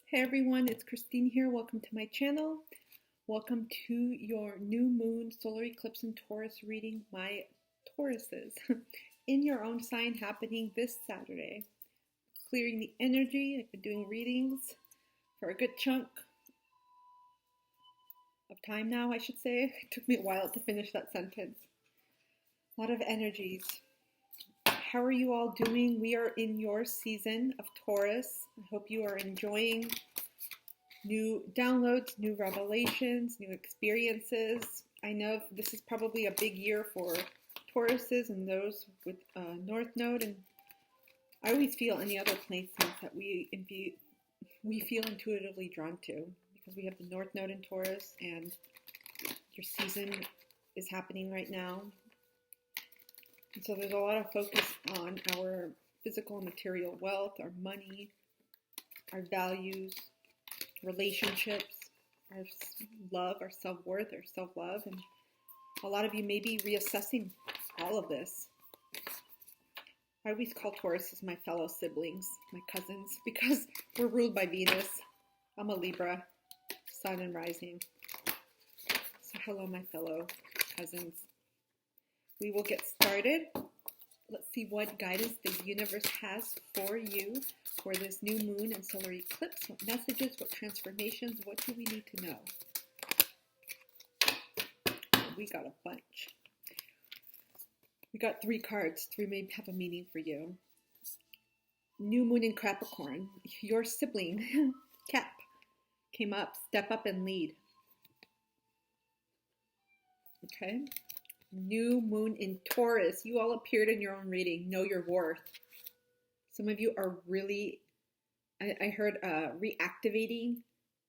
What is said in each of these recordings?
Hey everyone, it's Christine here. Welcome to my channel. Welcome to your new moon solar eclipse in Taurus reading, my Tauruses, in your own sign, happening this Saturday. Clearing the energy. I've been doing readings for a good chunk of time now, I should say. It took me a while to finish that sentence. A lot of energies. How are you all doing? We are in your season of Taurus. I hope you are enjoying new downloads, new revelations, new experiences. I know this is probably a big year for Tauruses and those with North Node, and I always feel any other placements that we feel intuitively drawn to because we have the North Node in Taurus, and your season is happening right now. And so there's a lot of focus on our physical and material wealth, our money, our values, relationships, our love, our self-worth, our self-love. And a lot of you may be reassessing all of this. I always call Tauruses my fellow siblings, my cousins, because we're ruled by Venus. I'm a Libra, sun and rising. So hello, my fellow cousins. We will get started. Let's see what guidance the universe has for you for this new moon and solar eclipse. What messages, what transformations, what do we need to know? We got a bunch. We got 3 cards. 3 may have a meaning for you. New moon in Capricorn. Your sibling, Cap, came up. Step up and lead. Okay. New moon in Taurus. You all appeared in your own reading. Know your worth. Some of you are really, I heard, reactivating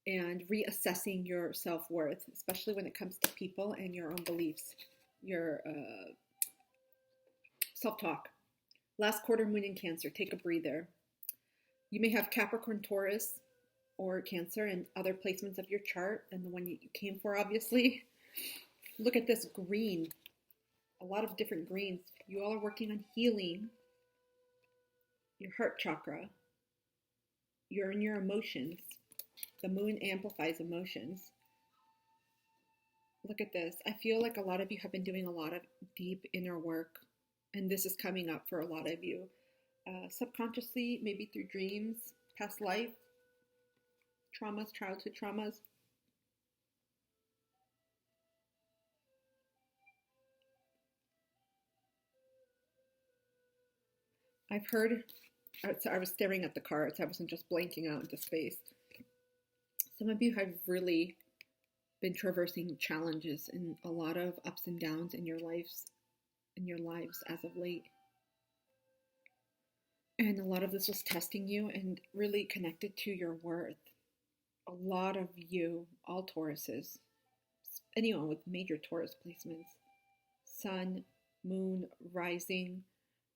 and reassessing your self-worth, especially when it comes to people and your own beliefs, your self-talk. Last quarter moon in Cancer. Take a breather. You may have Capricorn, Taurus, or Cancer and other placements of your chart than the one you came for, obviously. Look at this green. A lot of different greens. You all are working on healing your heart chakra. You're in your emotions. The moon amplifies emotions. Look at this. I feel like a lot of you have been doing a lot of deep inner work, and this is coming up for a lot of you. Subconsciously, maybe through dreams, past life, traumas, childhood traumas. I've heard, I was staring at the cards, I wasn't just blanking out into space. Some of you have really been traversing challenges and a lot of ups and downs in your lives as of late. And a lot of this was testing you and really connected to your worth. A lot of you, all Tauruses, anyone with major Taurus placements, Sun, Moon, Rising,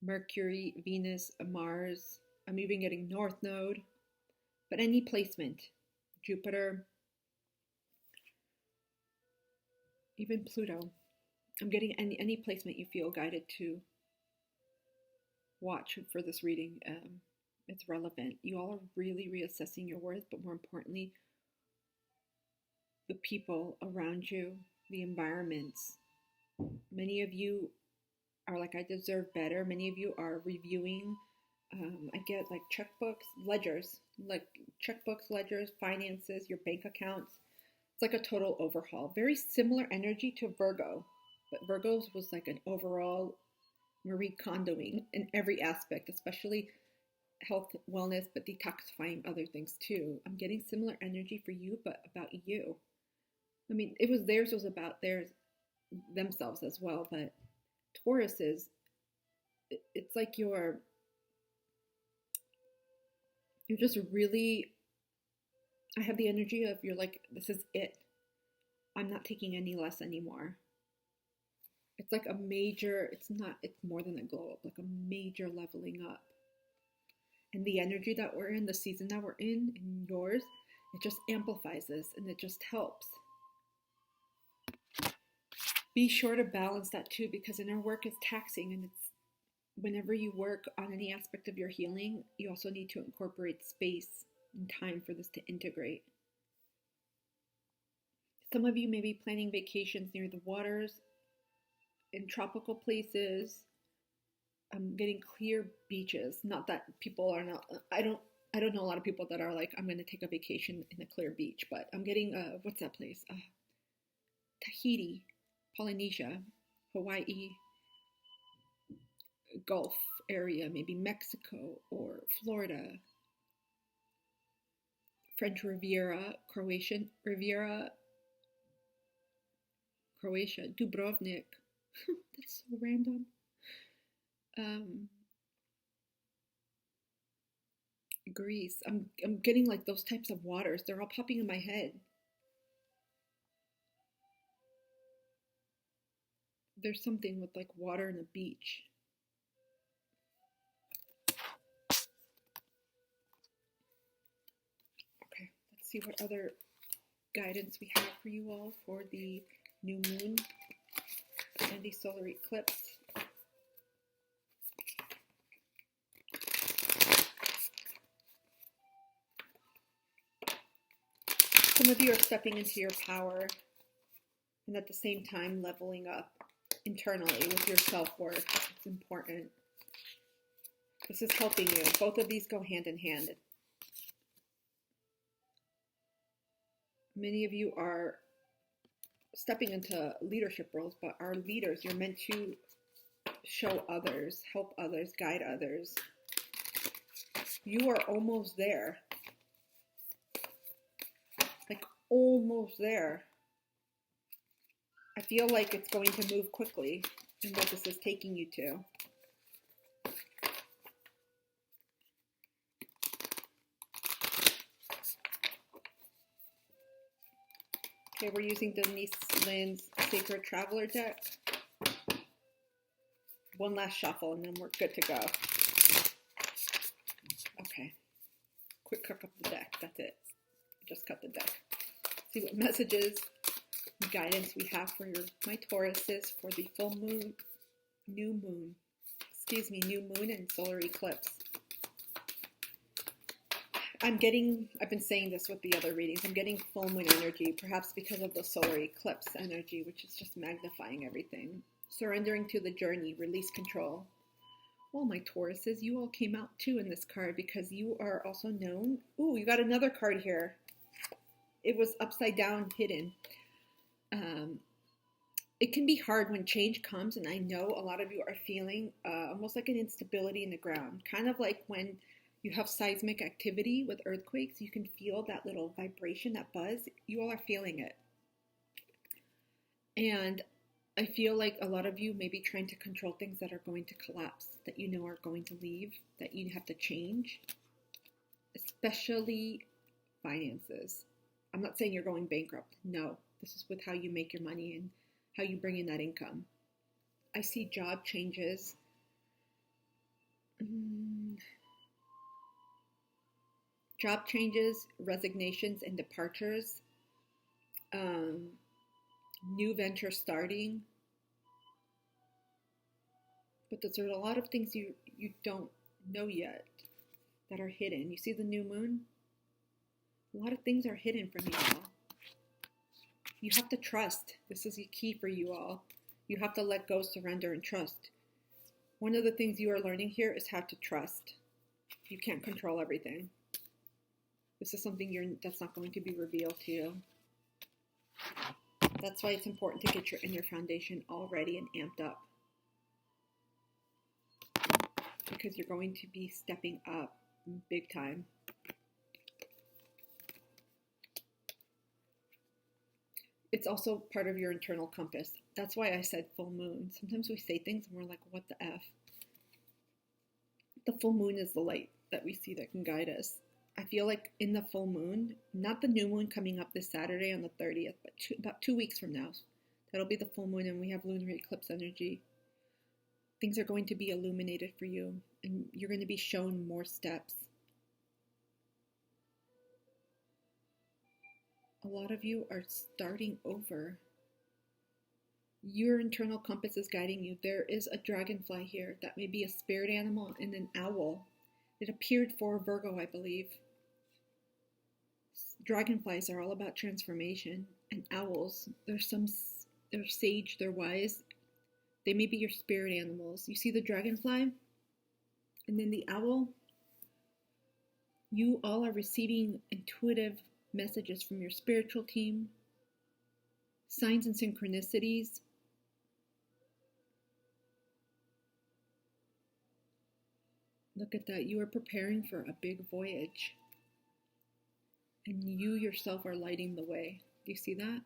Mercury, Venus, Mars. I'm even getting North Node, but any placement, Jupiter, even Pluto. I'm getting any placement you feel guided to watch for this reading. It's relevant. You all are really reassessing your worth, but more importantly, the people around you, the environments. Many of you are like, I deserve better. Many of you are reviewing. I get like checkbooks, ledgers, like checkbooks, ledgers, finances, your bank accounts. It's like a total overhaul. Very similar energy to Virgo, but Virgo's was like an overall Marie Kondoing in every aspect, especially health, wellness, but detoxifying other things too. I'm getting similar energy for you, but about you. I mean, theirs was about themselves as well, but Taurus it's like you're just really, I have the energy of you're like, this is it. I'm not taking any less anymore. It's like a major, it's more than a glow up, like a major leveling up. And the energy that we're in, the season that we're in yours, it just amplifies this and it just helps. Be sure to balance that too, because inner work is taxing, and it's whenever you work on any aspect of your healing, you also need to incorporate space and time for this to integrate. Some of you may be planning vacations near the waters, in tropical places. I'm getting clear beaches. Not that people are not. I don't know a lot of people that are like, I'm going to take a vacation in a clear beach, but I'm getting what's that place? Tahiti, Polynesia, Hawaii, Gulf area, maybe Mexico or Florida, French Riviera, Croatian Riviera, Croatia, Dubrovnik. That's so random. Greece. I'm getting like those types of waters. They're all popping in my head. There's something with like water and a beach. Okay, let's see what other guidance we have for you all for the new moon and the solar eclipse. Some of you are stepping into your power and at the same time leveling up internally with your self-worth. It's important. This is helping you. Both of these go hand in hand. Many of you are stepping into leadership roles, but are leaders. You're meant to show others, help others, guide others. You are almost there. Like almost there. I feel like it's going to move quickly and what this is taking you to. Okay, we're using Denise Lynn's Sacred Traveler deck. One last shuffle and then we're good to go. Okay, quick cook up the deck, that's it. Just cut the deck. See what messages and guidance we have for my Tauruses for the full moon, new moon and solar eclipse. I've been saying this with the other readings, I'm getting full moon energy, perhaps because of the solar eclipse energy, which is just magnifying everything. Surrendering to the journey, release control. Well, my Tauruses, you all came out too in this card because you are also known. Ooh, you got another card here. It was upside down, hidden. It can be hard when change comes, and I know a lot of you are feeling almost like an instability in the ground. Kind of like when you have seismic activity with earthquakes, you can feel that little vibration, that buzz. You all are feeling it. And I feel like a lot of you may be trying to control things that are going to collapse, that you know are going to leave, that you have to change, especially finances. I'm not saying you're going bankrupt. No, this is with how you make your money and how you bring in that income. I see job changes. Job changes, resignations, and departures. New venture starting. But there's a lot of things you don't know yet that are hidden. You see the new moon? A lot of things are hidden from you all. You have to trust. This is the key for you all. You have to let go, surrender, and trust. One of the things you are learning here is how to trust. You can't control everything. This is something that's not going to be revealed to you. That's why it's important to get your inner foundation all ready and amped up. Because you're going to be stepping up big time. It's also part of your internal compass. That's why I said full moon. Sometimes we say things and we're like, what the F? The full moon is the light that we see that can guide us. I feel like in the full moon, not the new moon coming up this Saturday on the 30th, but about 2 weeks from now, that'll be the full moon and we have lunar eclipse energy. Things are going to be illuminated for you and you're going to be shown more steps. A lot of you are starting over. Your internal compass is guiding you. There is a dragonfly here. That may be a spirit animal and an owl. It appeared for Virgo, I believe. Dragonflies are all about transformation, and owls, they're sage, they're wise. They may be your spirit animals. You see the dragonfly, and then the owl. You all are receiving intuitive messages from your spiritual team, signs and synchronicities. Look at that. You are preparing for a big voyage. And you yourself are lighting the way. Do you see that?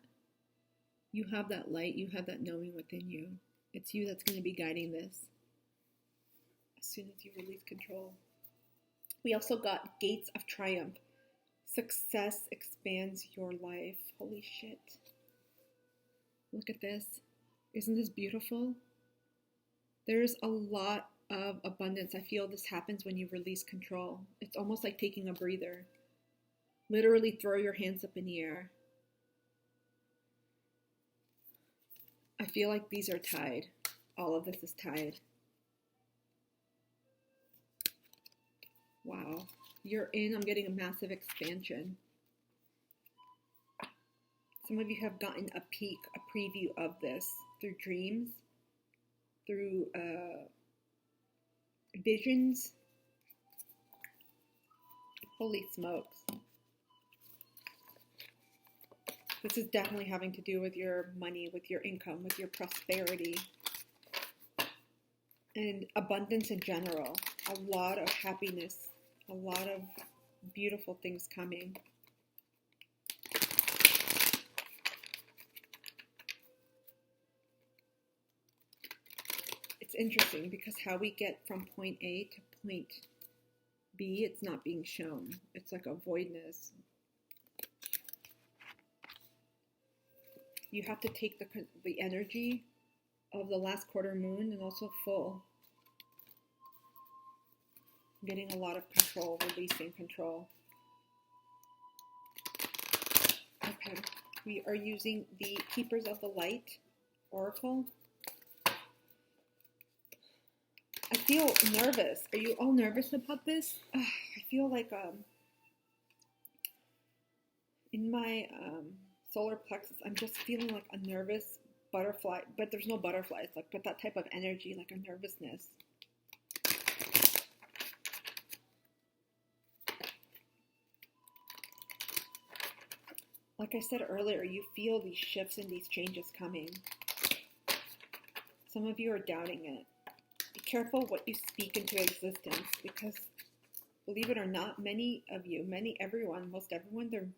You have that light. You have that knowing within you. It's you that's going to be guiding this as soon as you release control. We also got Gates of Triumph. Success expands your life. Holy shit. Look at this. Isn't this beautiful? There's a lot of abundance. I feel this happens when you release control. It's almost like taking a breather. Literally throw your hands up in the air. I feel like these are tied. All of this is tied. Wow. I'm getting a massive expansion. Some of you have gotten a peek, a preview of this through dreams, through visions. Holy smokes. This is definitely having to do with your money, with your income, with your prosperity, and abundance in general. A lot of happiness, a lot of beautiful things coming. It's interesting because how we get from point A to point B, it's not being shown. It's like a voidness. You have to take the energy of the last quarter moon and also full. Getting a lot of control, releasing control. Okay, we are using the Keepers of the Light Oracle. I feel nervous. Are you all nervous about this? I feel like in my solar plexus, I'm just feeling like a nervous butterfly, but there's no butterflies, but that type of energy, like a nervousness. Like I said earlier, you feel these shifts and these changes coming. Some of you are doubting it. Be careful what you speak into existence, because believe it or not, most everyone,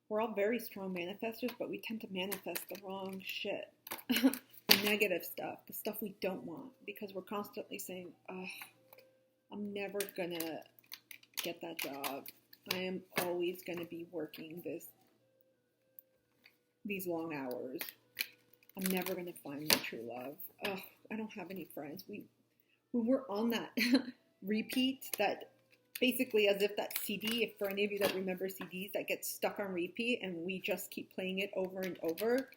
we're all very strong manifestors, but we tend to manifest the wrong shit. The negative stuff, the stuff we don't want, because we're constantly saying, I'm never gonna get that job. I am always gonna be working these long hours. I'm never gonna find my true love. I don't have any friends. When we're on that repeat, that basically as if that CD, if for any of you that remember CDs, that gets stuck on repeat and we just keep playing it over and over,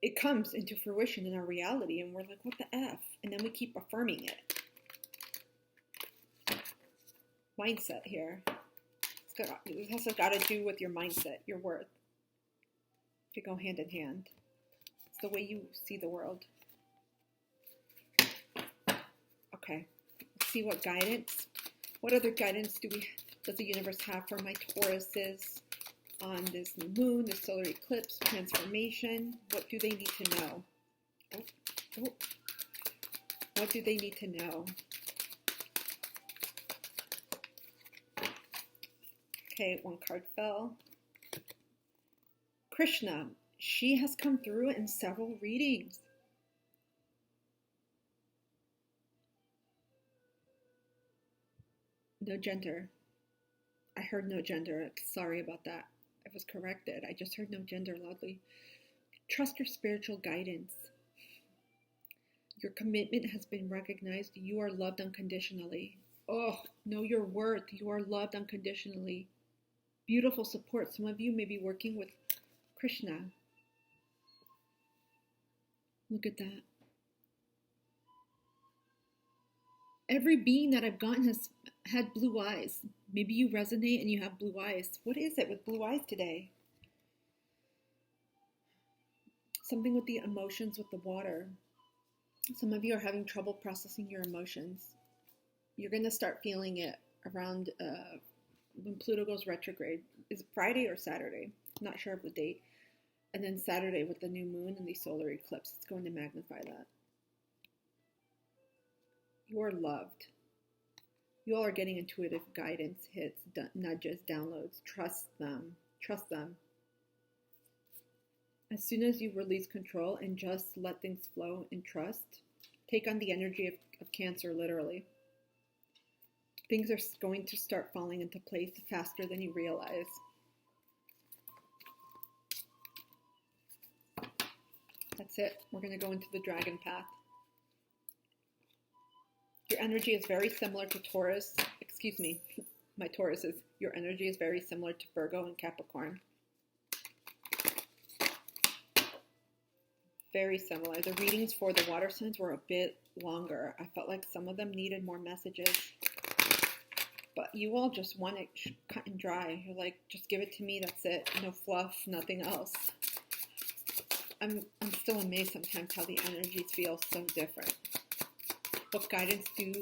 it comes into fruition in our reality and we're like, what the F? And then we keep affirming it. Mindset here. It has got to do with your mindset, your worth. They go hand in hand. It's the way you see the world. Okay, let's see what guidance. What other guidance does the universe have for my Tauruses on this new moon, this solar eclipse, transformation? What do they need to know? What do they need to know? Okay, one card fell. Krishna, she has come through in several readings. No gender. I heard no gender. Sorry about that. I was corrected. I just heard no gender loudly. Trust your spiritual guidance. Your commitment has been recognized. You are loved unconditionally. Know your worth. You are loved unconditionally. Beautiful support. Some of you may be working with Krishna. Look at that. Every being that I've gotten has had blue eyes. Maybe you resonate and you have blue eyes. What is it with blue eyes today? Something with the emotions with the water. Some of you are having trouble processing your emotions. You're going to start feeling it around when Pluto goes retrograde. Is it Friday or Saturday? Not sure of the date. And then Saturday with the new moon and the solar eclipse. It's going to magnify that. You are loved. You all are getting intuitive guidance, hits, nudges, downloads. Trust them. Trust them. As soon as you release control and just let things flow and trust, take on the energy of Cancer, literally. Things are going to start falling into place faster than you realize. That's it. We're going to go into the dragon path. Your energy is very similar to Taurus. Excuse me, my Tauruses. Your energy is very similar to Virgo and Capricorn. Very similar. The readings for the water signs were a bit longer. I felt like some of them needed more messages. But you all just want it cut and dry. You're like, just give it to me, that's it. No fluff, nothing else. I'm still amazed sometimes how the energies feel so different. What guidance do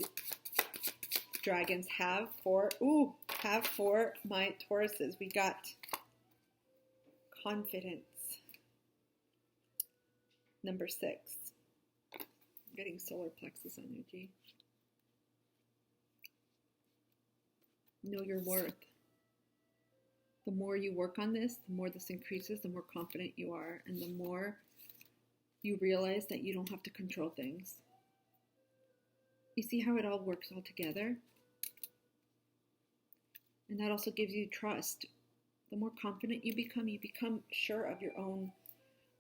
dragons have for my Tauruses? We got confidence. Number 6. I'm getting solar plexus energy. Know your worth. The more you work on this, the more this increases, the more confident you are, and the more you realize that you don't have to control things. You see how it all works all together? And that also gives you trust. The more confident you become sure of your own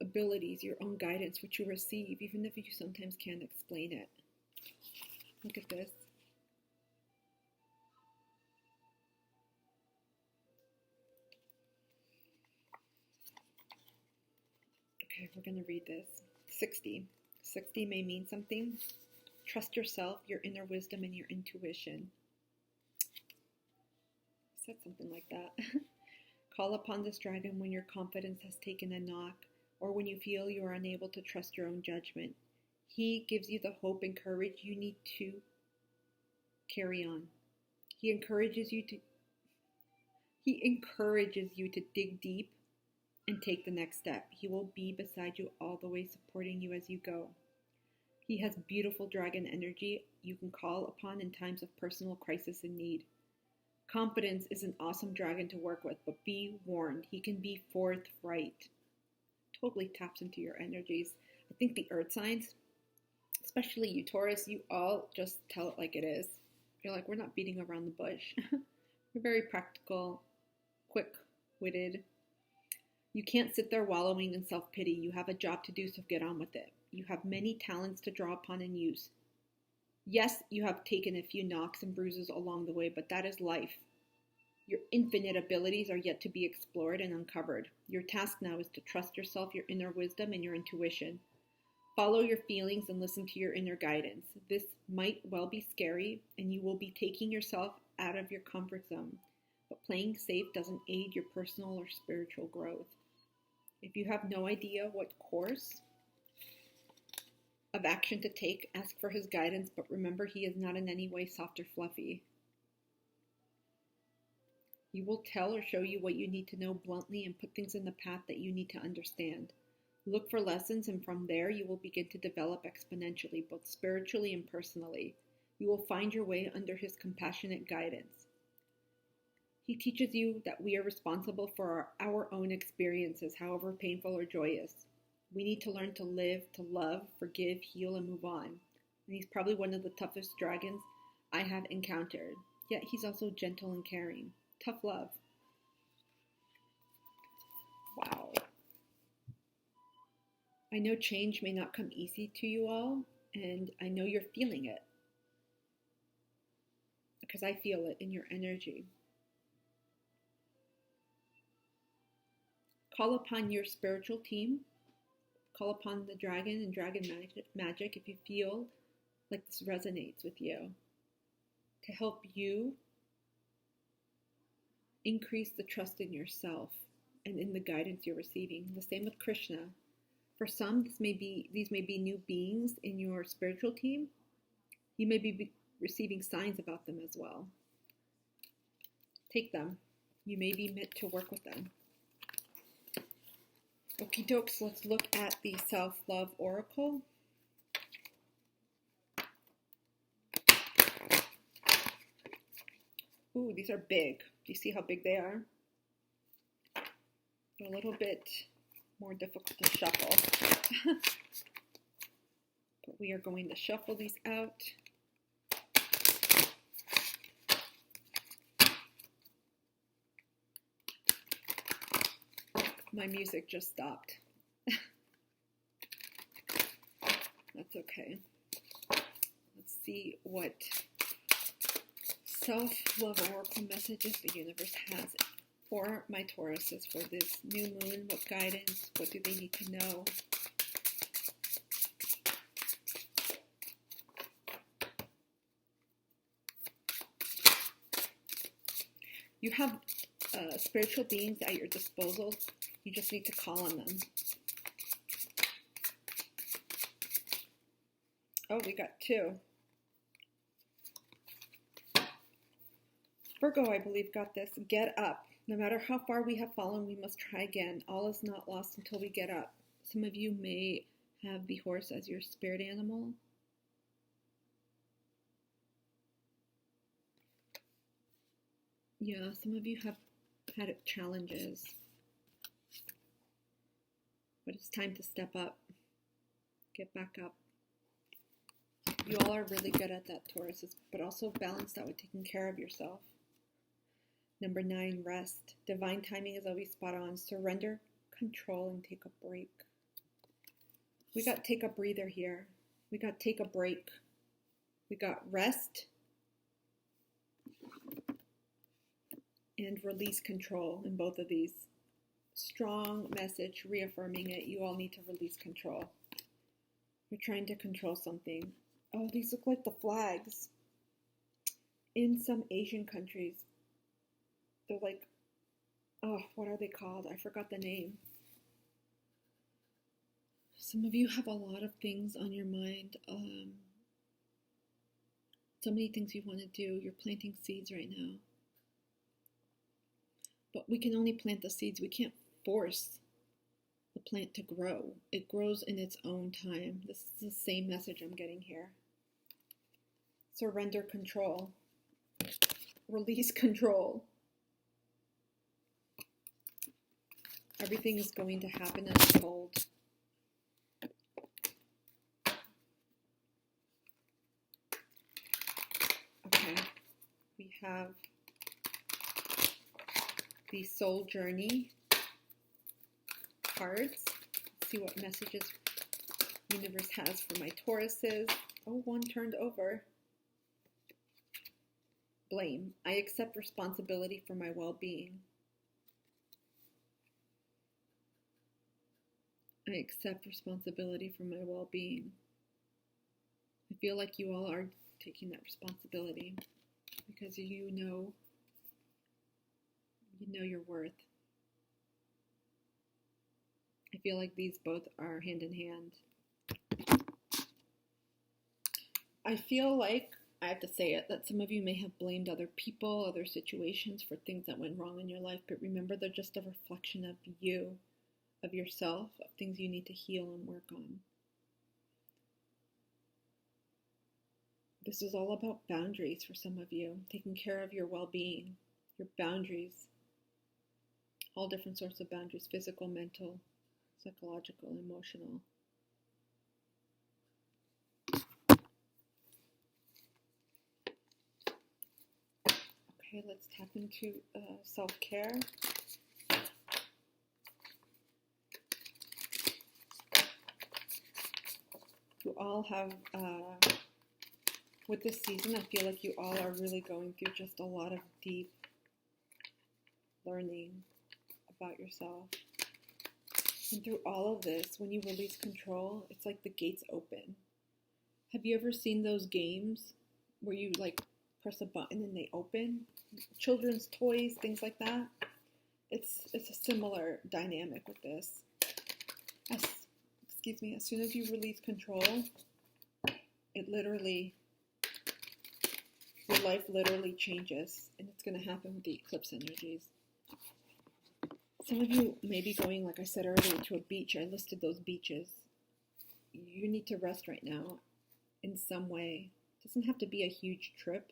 abilities, your own guidance, what you receive, even if you sometimes can't explain it. Look at this. Okay, we're going to read this. 60. 60 may mean something. Trust yourself, your inner wisdom, and your intuition. I said something like that. Call upon this dragon when your confidence has taken a knock, or when you feel you are unable to trust your own judgment. He gives you the hope and courage you need to carry on. He encourages you to dig deep and take the next step. He will be beside you all the way, supporting you as you go. He has beautiful dragon energy you can call upon in times of personal crisis and need. Confidence is an awesome dragon to work with, but be warned, he can be forthright. Totally taps into your energies. I think the earth signs, especially you Taurus, you all just tell it like it is. You're like, we're not beating around the bush. We're very practical, quick-witted. You can't sit there wallowing in self-pity. You have a job to do, so get on with it. You have many talents to draw upon and use. Yes, you have taken a few knocks and bruises along the way, but that is life. Your infinite abilities are yet to be explored and uncovered. Your task now is to trust yourself, your inner wisdom, and your intuition. Follow your feelings and listen to your inner guidance. This might well be scary, and you will be taking yourself out of your comfort zone. But playing safe doesn't aid your personal or spiritual growth. If you have no idea what course of action to take, ask for his guidance, but remember he is not in any way soft or fluffy. He will tell or show you what you need to know bluntly and put things in the path that you need to understand. Look for lessons, and from there you will begin to develop exponentially, both spiritually and personally. You will find your way under his compassionate guidance. He teaches you that we are responsible for our own experiences, however painful or joyous. We need to learn to live, to love, forgive, heal, and move on. And he's probably one of the toughest dragons I have encountered. Yet he's also gentle and caring. Tough love. Wow. I know change may not come easy to you all, and I know you're feeling it. Because I feel it in your energy. Call upon your spiritual team. Call upon the dragon and dragon magic if you feel like this resonates with you. to help you increase the trust in yourself and in the guidance you're receiving. The same with Krishna. For some, these may be new beings in your spiritual team. You may be receiving signs about them as well. Take them. You may be meant to work with them. Okie dokes, let's look at the self-love oracle. Ooh, these are big. Do you see how big they are? They're a little bit more difficult to shuffle. But we are going to shuffle these out. My music just stopped. That's okay. Let's see what self-love oracle messages the universe has for my Tauruses for this new moon. What guidance? What do they need to know? You have spiritual beings at your disposal. You just need to call on them. Oh, we got two. Virgo, I believe, got this. Get up. No matter how far we have fallen, we must try again. All is not lost until we get up. Some of you may have the horse as your spirit animal. Yeah, some of you have had challenges. But it's time to step up. Get back up. You all are really good at that, Taurus, but also balance that with taking care of yourself. Number 9, rest. Divine timing is always spot on. Surrender, control, and take a break. We got take a breather here. We got take a break. We got rest and release control in both of these. Strong message reaffirming it. You all need to release control. You're trying to control something. Oh, these look like the flags in some Asian countries. They're like, oh, what are they called? I forgot the name. Some of you have a lot of things on your mind. So many things you want to do. You're planting seeds right now. But we can only plant the seeds. We can't force the plant to grow. It grows in its own time. This is the same message I'm getting here. Surrender control. Release control. Everything is going to happen as told. Okay, we have the soul journey cards. Let's see what messages the universe has for my Tauruses. Oh, one turned over. Blame. I accept responsibility for my well-being. I accept responsibility for my well-being. I feel like you all are taking that responsibility because you know your worth. I feel like these both are hand in hand. I feel like, I have to say it, that some of you may have blamed other people, other situations for things that went wrong in your life, but remember they're just a reflection of you, of yourself, of things you need to heal and work on. This is all about boundaries for some of you, taking care of your well-being, your boundaries, all different sorts of boundaries, physical, mental, psychological, emotional. Okay, let's tap into self-care. You all have, with this season, I feel like you all are really going through just a lot of deep learning about yourself. And through all of this, when you release control, it's like the gates open. Have you ever seen those games where you like press a button and they open. Children's toys, things like that. It's a similar dynamic with this. As soon as you release control, your life literally changes, and it's going to happen with the eclipse energies. Some of you may be going, like I said earlier, to a beach. I listed those beaches. You need to rest right now in some way. It doesn't have to be a huge trip.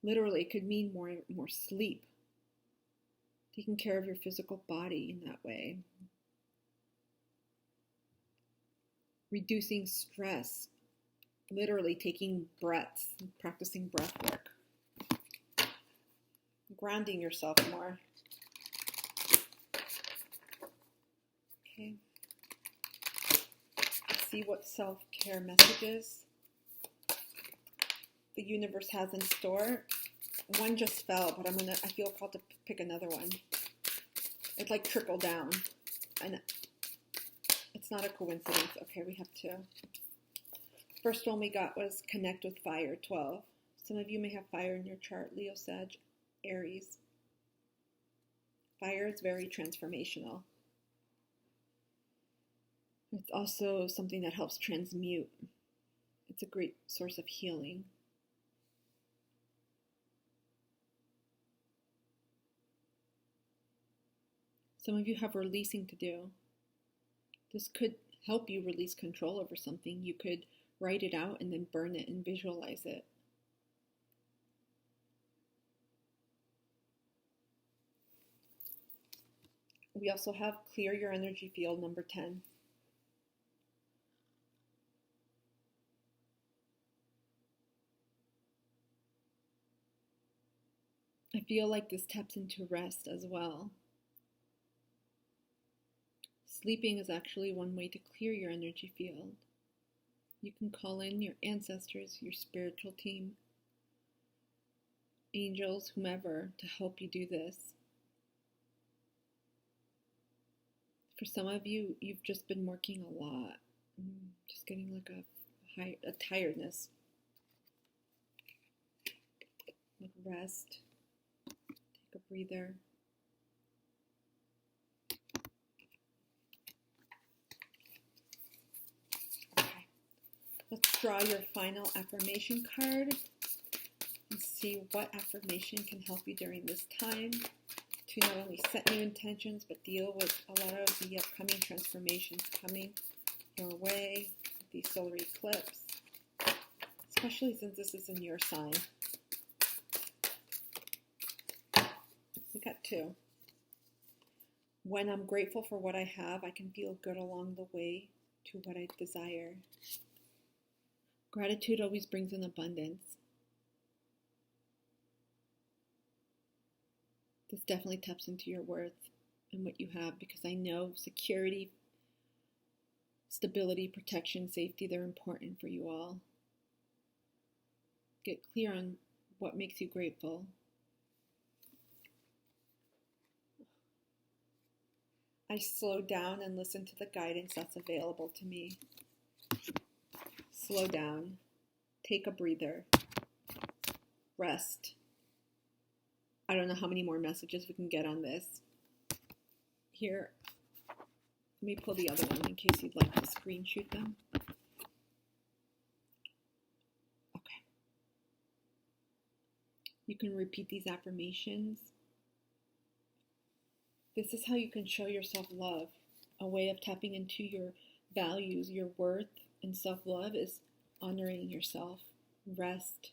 Literally, it could mean more sleep. Taking care of your physical body in that way. Reducing stress. Literally taking breaths, practicing breath work. Grounding yourself more. Okay. Let's see what self-care messages the universe has in store. One just fell, but I feel called to pick another one. It's like trickle down. And it's not a coincidence. Okay, we have two. First one we got was connect with fire, 12. Some of you may have fire in your chart, Leo, Sag, Aries. Fire is very transformational. It's also something that helps transmute. It's a great source of healing. Some of you have releasing to do. This could help you release control over something. You could write it out and then burn it and visualize it. We also have clear your energy field, number 10. I feel like this taps into rest as well. Sleeping is actually one way to clear your energy field. You can call in your ancestors, your spiritual team, angels, whomever, to help you do this. For some of you, you've just been working a lot. Just getting like a tiredness. Like rest. Take a breather. Okay. Let's draw your final affirmation card and see what affirmation can help you during this time to not only set new intentions, but deal with a lot of the upcoming transformations coming your way, the solar eclipse, especially since this is in your sign. We got two. When I'm grateful for what I have, I can feel good along the way to what I desire. Gratitude always brings in abundance. This definitely taps into your worth and what you have, because I know security, stability, protection, safety, they're important for you all. Get clear on what makes you grateful. I slow down and listen to the guidance that's available to me. Slow down. Take a breather. Rest. I don't know how many more messages we can get on this. Here, let me pull the other one in case you'd like to screenshot them. Okay. You can repeat these affirmations. This is how you can show yourself love. A way of tapping into your values, your worth, and self-love is honoring yourself. Rest.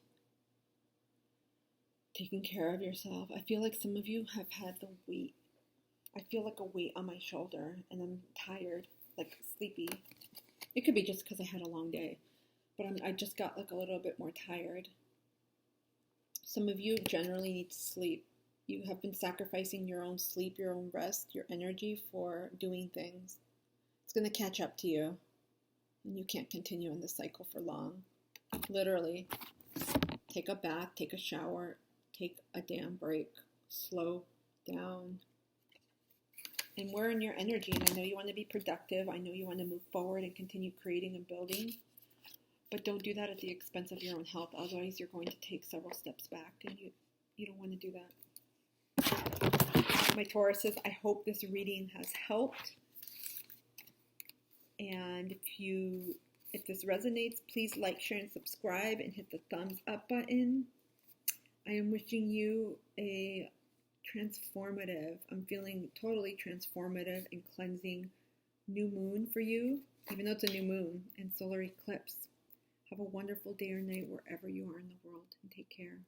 Taking care of yourself. I feel like some of you have had the weight. I feel like a weight on my shoulder and I'm tired, like sleepy. It could be just because I had a long day, but I just got like a little bit more tired. Some of you generally need to sleep. You have been sacrificing your own sleep, your own rest, your energy for doing things. It's going to catch up to you, and you can't continue in this cycle for long. Literally, take a bath, take a shower, take a damn break, slow down. And we're in your energy, and I know you want to be productive. I know you want to move forward and continue creating and building. But don't do that at the expense of your own health. Otherwise, you're going to take several steps back, and you don't want to do that. My Tauruses, I hope this reading has helped. And if this resonates, please like, share, and subscribe, and hit the thumbs up button. I am wishing you a transformative, I'm feeling totally transformative and cleansing new moon for you, even though it's a new moon and solar eclipse. Have a wonderful day or night wherever you are in the world, and take care.